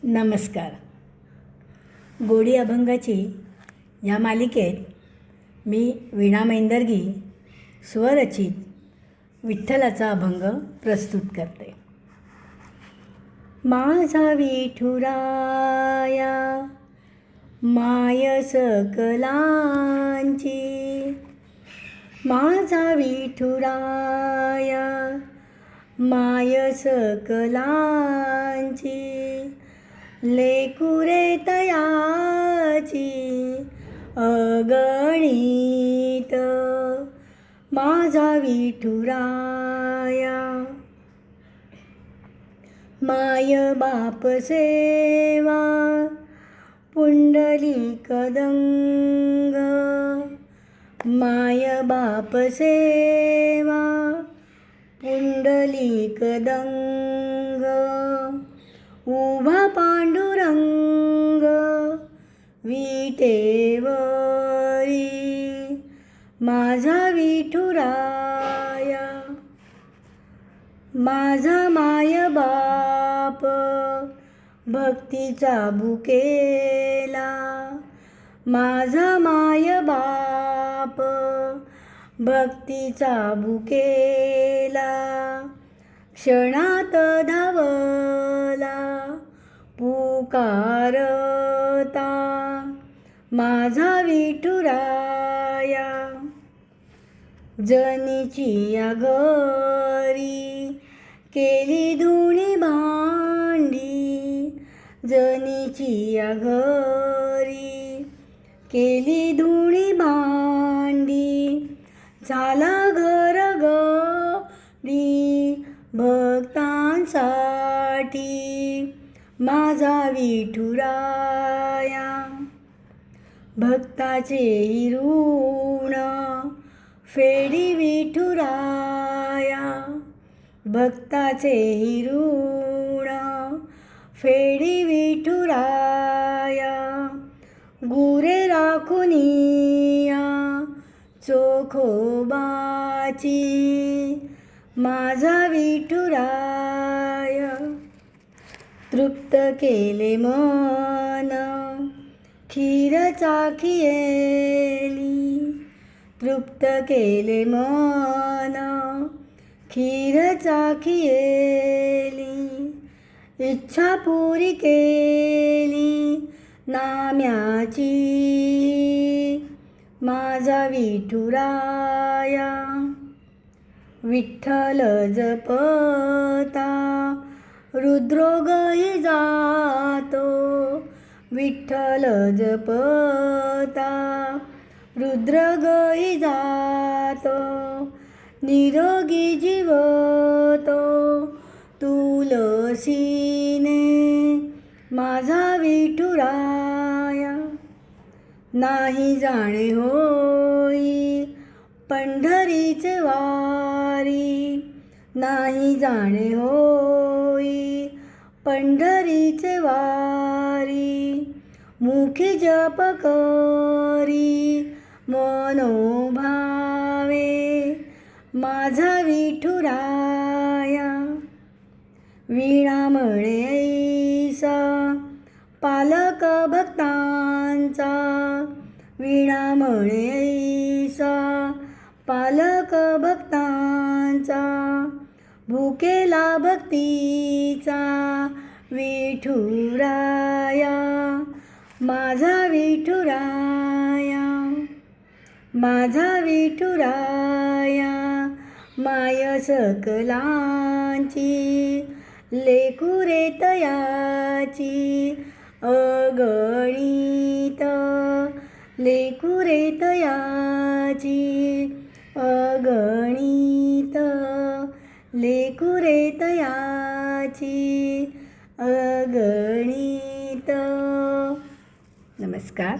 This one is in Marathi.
नमस्कार. गोडी अभंगाची या मालिकेत मी वीणा मैंदर्गी स्वरचित विठ्ठलाचा अभंग प्रस्तुत करते. माझा विठुराया माय सकलांची, माझा विठुराया माय सकलांची, लेकुरे तयाची अगणित, माझा विठुराया. माय बाप सेवा पुंडलिक दंग, माय बाप सेवा पुंडलिक दंग, उभा पांडुरंग विटेवरी, माझा विठुराया. माझा माय बाप भक्तीचा भुकेला, माझा माय बाप भक्तीचा भुकेला, क्षणात धावला पुकारता, माझा विठुराया. जनीची या घरी केली धुणी भांडी, जनीची या घरी केली धुणी भांडी, झाला घर गडी भक्तांसाठी, माझा विठुराया. भक्ताचे ऋण फेडी विठुराया, भक्ताचे ऋण फेडी विठुराया, गुरे राखुनिया चोखोबाची, माझा विठुराया. तृप्त केले मन खीर चाखियेली, तृप्त केले मन खीर चाखियेली, इच्छा पुरी केली नाम्याची, माझा विठुराया. विठ्ठल जपता हृद्रोगही जातो, विठ्ठल जपता हृद्रोगही जातो, निरोगी जीवतो तुलसीने, माझा विठुराया. नाही जाणे होई पंढरीचे वारी, नाही जाणे होई पंढरीचे वारी, मुखी जप करी मनोभावे, माझा विठुराया. वीणा म्हणे ऐसा पालक भक्तांचा, वीणा म्हणे ऐसा पालक भक्तांचा, भुकेला भक्तीचा विठुराया, माझा विठुराया. माझा विठुराया माय सकलांची, लेकुरे तयाची अगणित, लेकुरे तयाची अगणित, लेकुरे तयाची अगणित. नमस्कार.